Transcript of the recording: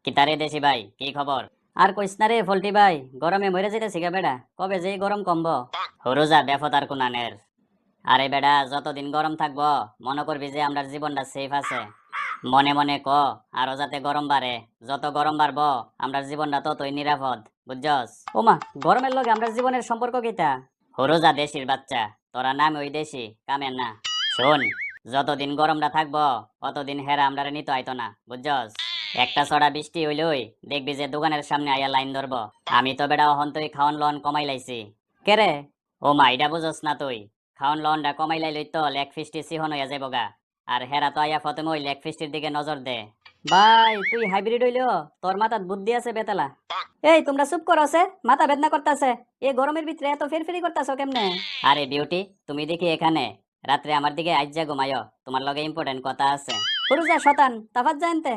কিতারে দেশি ভাই, কি খবর? আর কইস না রে ফল্টি ভাই, গরমে মরে যেতেছি গা বেড়া। কবে যে এই গরম কমবো? হরুজা বেফতার কুনানের। আরে বেড়া, যতদিন গরম থাকবো মনে করবি যে আমরা জীবনটা সেফ আছে। মনে মনে ক, আরো যাতে গরম বাড়ে। যত গরম বাড়বো আমরা জীবনটা ততই নিরাপদ, বুঝছস? ওমা, গরমের লগে আমরা জীবনের সম্পর্ক কিটা? হরুজা দেশির বাচ্চা, তোরা নাম ওই দেশি, কামের না। শোন, যতদিন গরমটা থাকবো অতদিন হেরা আমরা নিতে আইতো না, বুঝছস? একটা ছড়া বৃষ্টি হইলই দেখবি যে দোকানের সামনে আইয়া লাইন ধরবো। আমি তো বেড়া অহন্তই খাওয়ান লন কমাই লাইছি। কেরে? ও মা, এটা বুঝস না তুই? খাওয়ান লনটা কমাই লাইলই তো লেগ ফিস্টি সিহন হইয়া যাইব গা। আর হেরা তো আইয়া প্রথমে ওই লেগ ফিস্টির দিকে নজর দে। ভাই তুই হাইব্রিড হইলো, তোর মাথাত বুদ্ধি আছে বেতালা। এই তোমরা চুপ করো সে, মাথা বেদনা করতেছে। এই গরমের ভিতরে এত ফেরফেরি করতেছো কেমনে? আরে বিউটি, তুমি দেখি এখানে রাত্রে আমার দিকে আইজা ঘুমায়ো, তোমার লগে ইম্পর্টেন্ট কথা আছে। পুরুষা শতান তাফাত জানতে।